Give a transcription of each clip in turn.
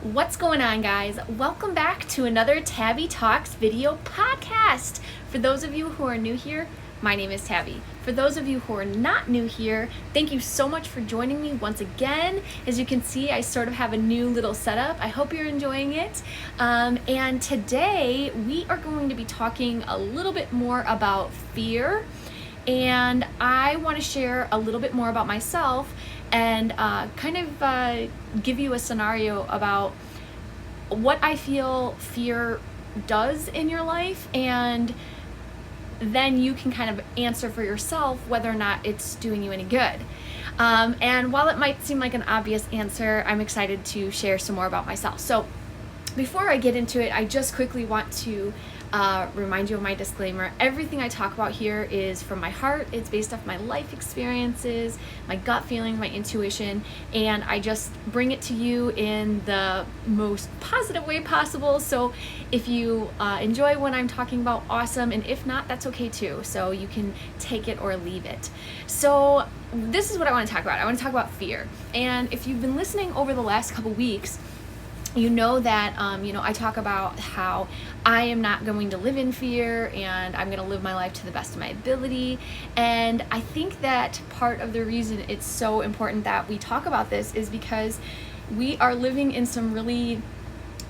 What's going on, guys? Welcome back to another Tabbie Talks Video Podcast. For those of you who are new here, my name is Tabbie. For those of you who are not new here, thank you so much for joining me once again. As you can see, I sort of have a new little setup. I hope you're enjoying it. And today we are going to be talking a little bit more about fear. And I want to share a little bit more about myself and give you a scenario about what I feel fear does in your life, and then you can kind of answer for yourself whether or not it's doing you any good. And while it might seem like an obvious answer, I'm excited to share some more about myself. So before I get into it, I just quickly want to remind you of my disclaimer. Everything I talk about here is from my heart. It's based off my life experiences, my gut feeling, my intuition, and I just bring it to you in the most positive way possible. So if you enjoy what I'm talking about, awesome, and if not, that's okay too. So you can take it or leave it. So this is what I want to talk about. I want to talk about fear. And if you've been listening over the last couple weeks, you know that I talk about how I am not going to live in fear and I'm going to live my life to the best of my ability. And I think that part of the reason it's so important that we talk about this is because we are living in some really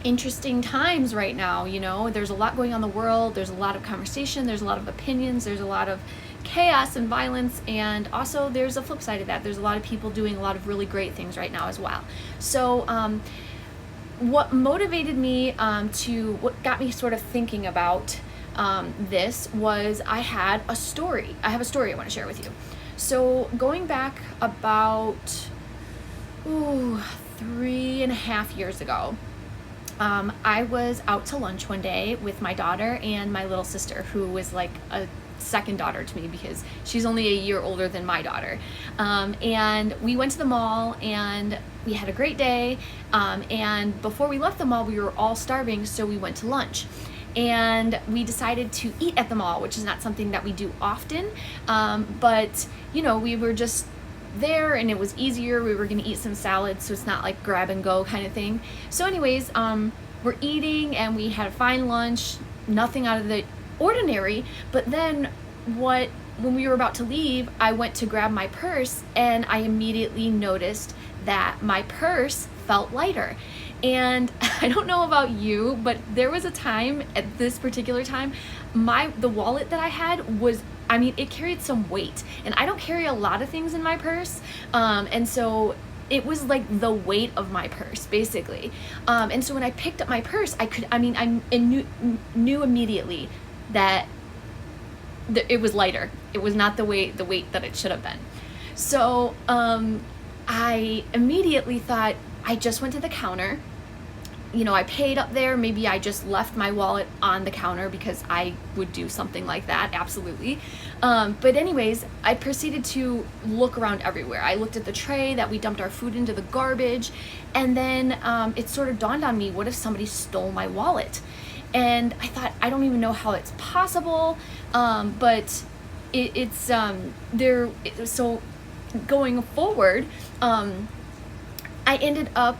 interesting times right now. There's a lot going on in the world, there's a lot of conversation, there's a lot of opinions, there's a lot of chaos and violence, and also there's a flip side of that. There's a lot of people doing a lot of really great things right now as well. So what motivated me what got me sort of thinking about this was I have a story I want to share with you. So going back about 3.5 years ago, I was out to lunch one day with my daughter and my little sister, who was like a second daughter to me because she's only a year older than my daughter. And we went to the mall and we had a great day. And before we left the mall, we were all starving, so we went to lunch. And we decided to eat at the mall, which is not something that we do often. But we were just there and it was easier. We were gonna eat some salad, so it's not like grab and go kind of thing. So anyways, we're eating and we had a fine lunch, nothing out of the ordinary. But then when we were about to leave, I went to grab my purse and I immediately noticed that my purse felt lighter. And I don't know about you, but there was a time at this particular time, the wallet that I had it carried some weight, and I don't carry a lot of things in my purse. And so it was like the weight of my purse, basically. And so when I picked up my purse, I knew immediately that it was lighter. It was not the weight that it should have been. So I immediately thought, I just went to the counter. I paid up there. Maybe I just left my wallet on the counter because I would do something like that, absolutely. But anyways, I proceeded to look around everywhere. I looked at the tray that we dumped our food into the garbage, and then it sort of dawned on me, what if somebody stole my wallet? And I thought, I don't even know how it's possible, but it's there. So going forward, I ended up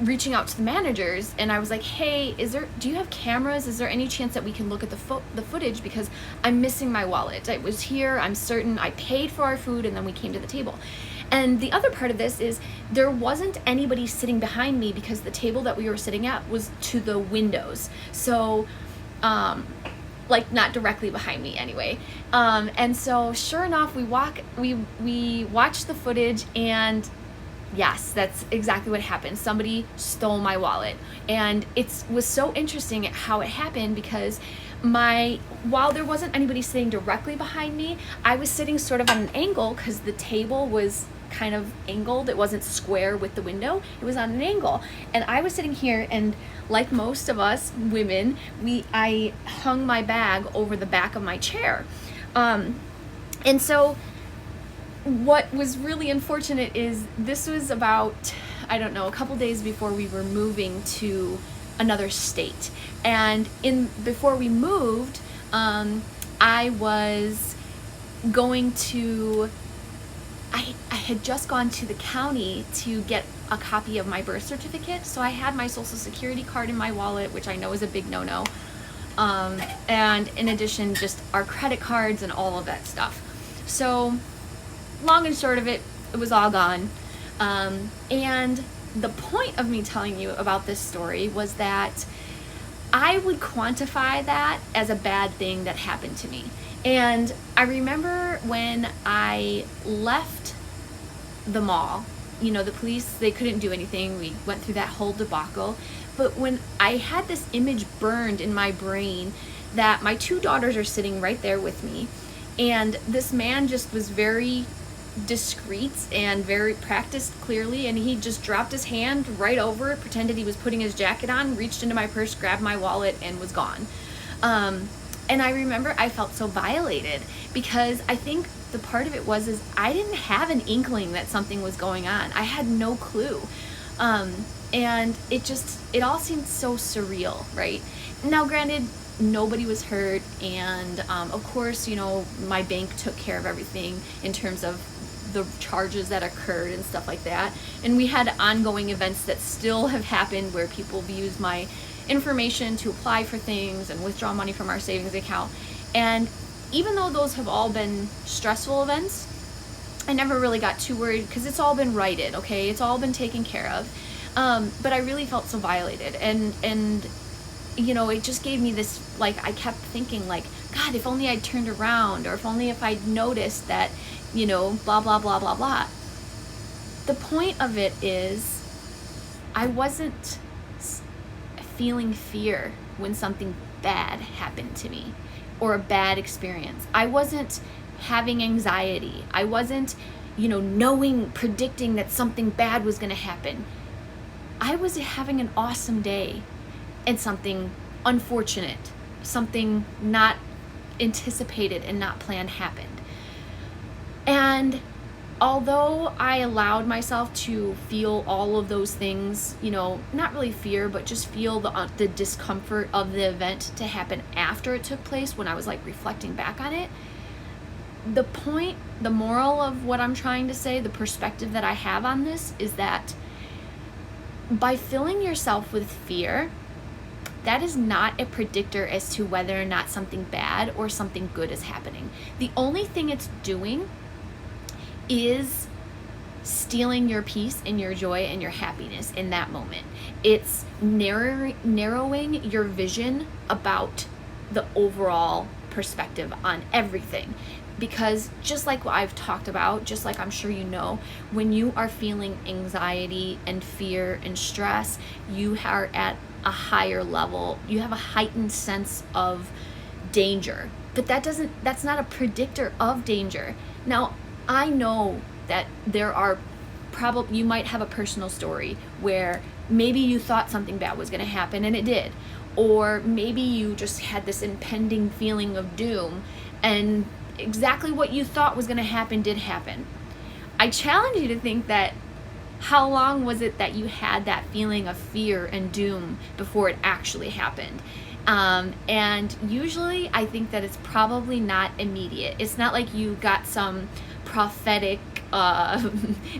reaching out to the managers, and I was like, hey, do you have cameras? Is there any chance that we can look at the footage, because I'm missing my wallet. It was here, I'm certain. I paid for our food and then we came to the table. And the other part of this is there wasn't anybody sitting behind me because the table that we were sitting at was to the windows. So not directly behind me anyway. And so sure enough, we watched the footage, and yes, that's exactly what happened. Somebody stole my wallet. And it was so interesting how it happened, because while there wasn't anybody sitting directly behind me, I was sitting sort of at an angle because the table was kind of angled. It wasn't square with the window, it was on an angle. And I was sitting here, and like most of us women, I hung my bag over the back of my chair. And so what was really unfortunate is this was about, I don't know, a couple days before we were moving to another state. And before we moved, I was going to I had just gone to the county to get a copy of my birth certificate, so I had my social security card in my wallet, which I know is a big no-no. And in addition, just our credit cards and all of that stuff. So long and short of it, it was all gone. And the point of me telling you about this story was that I would quantify that as a bad thing that happened to me. And I remember when I left the mall, you know, the police, they couldn't do anything. We went through that whole debacle. But when I had this image burned in my brain that my 2 daughters are sitting right there with me, and this man just was very discreet and very practiced clearly, and he just dropped his hand right over it, pretended he was putting his jacket on, reached into my purse, grabbed my wallet, and was gone. And I remember I felt so violated, because I think the part of it is I didn't have an inkling that something was going on. I had no clue. And it all seemed so surreal, right? Now, granted, nobody was hurt, and of course, you know, my bank took care of everything in terms of the charges that occurred and stuff like that. And we had ongoing events that still have happened where people have used my information to apply for things and withdraw money from our savings account. And even though those have all been stressful events, I never really got too worried, because it's all been righted, okay? It's all been taken care of. But I really felt so violated, and you know, it just gave me this, like, I kept thinking, like, God, if only I'd turned around, or if I'd noticed that, you know, blah, blah, blah, blah, blah. The point of it is, I wasn't feeling fear when something bad happened to me, or a bad experience. I wasn't having anxiety. I wasn't, you know, predicting that something bad was going to happen. I was having an awesome day, and something unfortunate, something not anticipated and not planned happened. And although I allowed myself to feel all of those things, you know, not really fear, but just feel the discomfort of the event to happen after it took place, when I was like reflecting back on it, the moral of what I'm trying to say, the perspective that I have on this, is that by filling yourself with fear, that is not a predictor as to whether or not something bad or something good is happening. The only thing it's doing is stealing your peace and your joy and your happiness in that moment. It's narrowing your vision about the overall perspective on everything. Because just like what I've talked about, just like I'm sure you know, when you are feeling anxiety and fear and stress, you are at a higher level. You have a heightened sense of danger. But that's not a predictor of danger. Now, I know that there are you might have a personal story where maybe you thought something bad was going to happen and it did. Or maybe you just had this impending feeling of doom, and exactly what you thought was going to happen did happen. I challenge you to think that, how long was it that you had that feeling of fear and doom before it actually happened? And usually I think that it's probably not immediate. It's not like you got some prophetic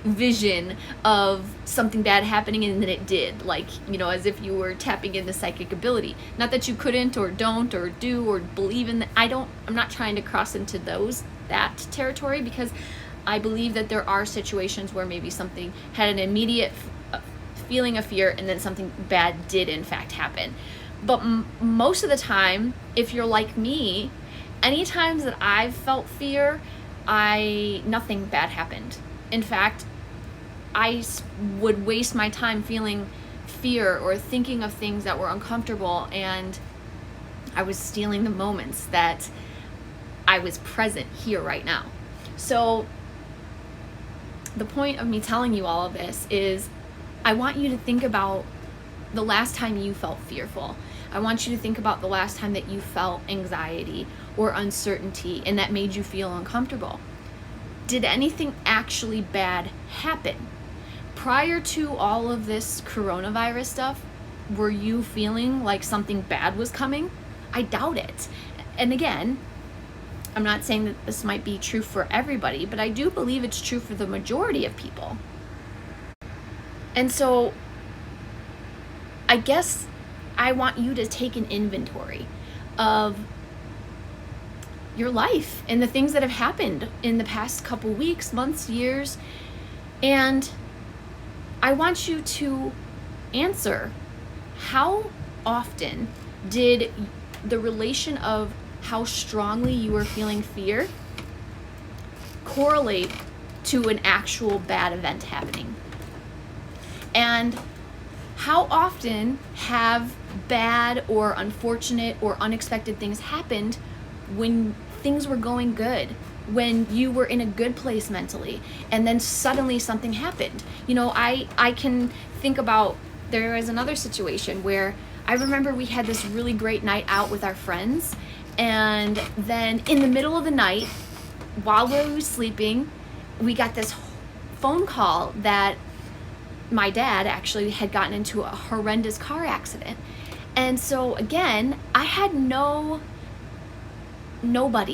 vision of something bad happening and then it did, like, you know, as if you were tapping into psychic ability. Not that you couldn't or don't or do or believe in that. I'm not trying to cross into that territory, because I believe that there are situations where maybe something had an immediate feeling of fear and then something bad did in fact happen. But most of the time, if you're like me, any times that I've felt fear, nothing bad happened. In fact, I would waste my time feeling fear or thinking of things that were uncomfortable, and I was stealing the moments that I was present here right now. So the point of me telling you all of this is, I want you to think about the last time you felt fearful. I want you to think about the last time that you felt anxiety or uncertainty and that made you feel uncomfortable. Did anything actually bad happen? Prior to all of this coronavirus stuff, were you feeling like something bad was coming? I doubt it. And again, I'm not saying that this might be true for everybody, but I do believe it's true for the majority of people. And so I guess I want you to take an inventory of your life and the things that have happened in the past couple weeks, months, years. And I want you to answer, how often did the relation of how strongly you were feeling fear correlate to an actual bad event happening? And how often have bad or unfortunate or unexpected things happened when things were going good, when you were in a good place mentally, and then suddenly something happened? You know, I can think about, there was another situation where I remember we had this really great night out with our friends, and then in the middle of the night, while we were sleeping, we got this phone call that my dad actually had gotten into a horrendous car accident. And so again, I had nobody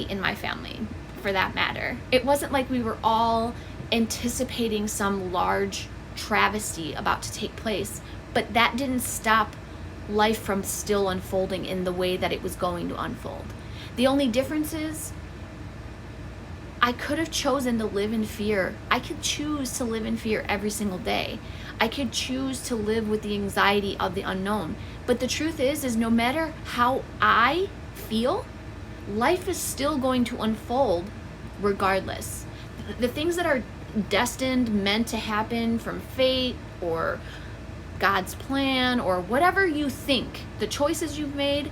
in my family, for that matter. It wasn't like we were all anticipating some large travesty about to take place, but that didn't stop life from still unfolding in the way that it was going to unfold. The only difference is I could have chosen to live in fear. I could choose to live in fear every single day. I could choose to live with the anxiety of the unknown. But the truth is no matter how I feel, life is still going to unfold regardless. The things that are destined, meant to happen from fate or God's plan or whatever you think, the choices you've made,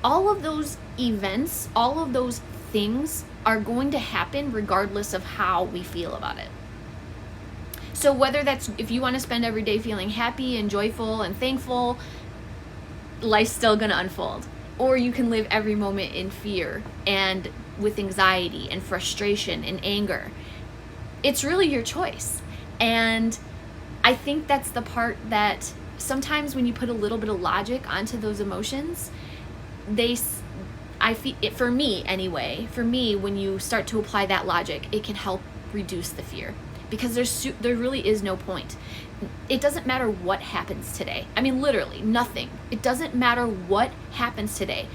all of those events, all of those things are going to happen regardless of how we feel about it. So whether that's, if you want to spend every day feeling happy and joyful and thankful, life's still going to unfold. Or you can live every moment in fear and with anxiety and frustration and anger. It's really your choice. And I think that's the part that sometimes when you put a little bit of logic onto those emotions, I feel it, for me anyway, when you start to apply that logic, it can help reduce the fear, because there really is no point. It doesn't matter what happens today. I mean, literally nothing. It doesn't matter what happens today.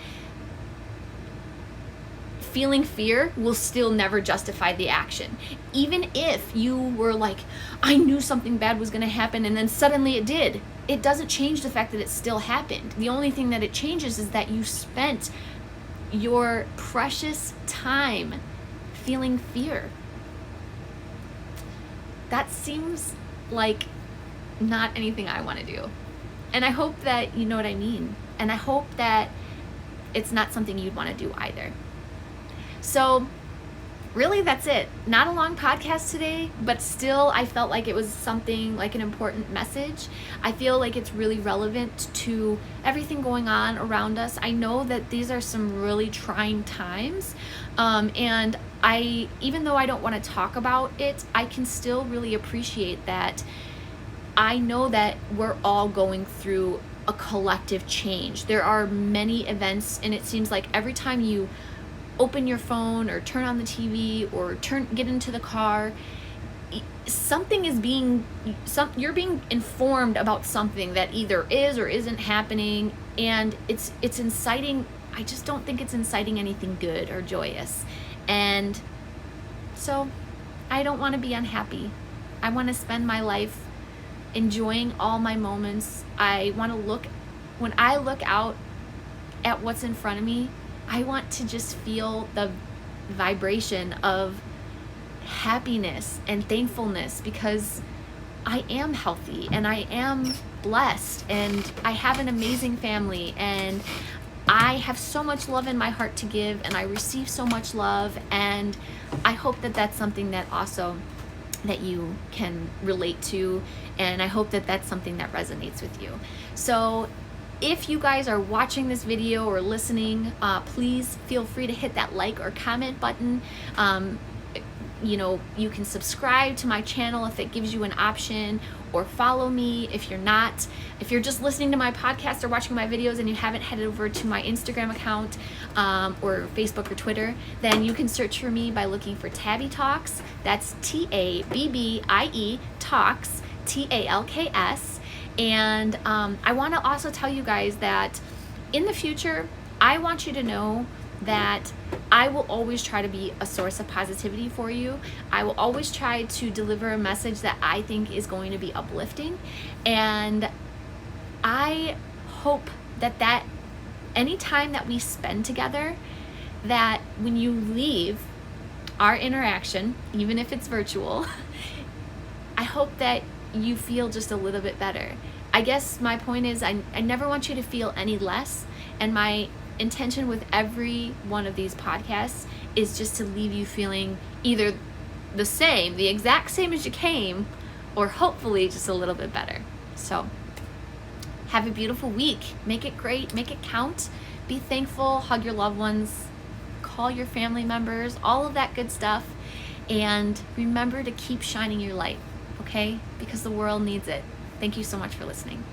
Feeling fear will still never justify the action. Even if you were like, I knew something bad was going to happen, and then suddenly it did. It doesn't change the fact that it still happened. The only thing that it changes is that you spent your precious time feeling fear. That seems like not anything I want to do. And I hope that you know what I mean. And I hope that it's not something you'd want to do either. So really, that's it. Not a long podcast today, but still I felt like it was something like an important message. I feel like it's really relevant to everything going on around us. I know that these are some really trying times, and even though I don't want to talk about it, I can still really appreciate that I know that we're all going through a collective change. There are many events, and it seems like every time you open your phone or turn on the TV or get into the car, you're being informed about something that either is or isn't happening, and it's inciting. I just don't think it's inciting anything good or joyous. And so I don't want to be unhappy. I want to spend my life enjoying all my moments. When I look out at what's in front of me, I want to just feel the vibration of happiness and thankfulness, because I am healthy and I am blessed and I have an amazing family and I have so much love in my heart to give, and I receive so much love, and I hope that that's something that also that you can relate to, and I hope that that's something that resonates with you. So if you guys are watching this video or listening, please feel free to hit that like or comment button. you can subscribe to my channel if it gives you an option, or follow me if you're not. If you're just listening to my podcast or watching my videos and you haven't headed over to my Instagram account or Facebook or Twitter, then you can search for me by looking for Tabbie Talks. That's Tabbie Talks, Talks. And I want to also tell you guys that in the future, I want you to know that I will always try to be a source of positivity for you. I will always try to deliver a message that I think is going to be uplifting. And I hope that any time that we spend together, that when you leave our interaction, even if it's virtual, I hope that you feel just a little bit better. I guess my point is I never want you to feel any less, and my intention with every one of these podcasts is just to leave you feeling either the exact same as you came, or hopefully just a little bit better. So have a beautiful week. Make it great, make it count, be thankful, hug your loved ones, call your family members, all of that good stuff. And remember to keep shining your light, okay? Because the world needs it. Thank you so much for listening.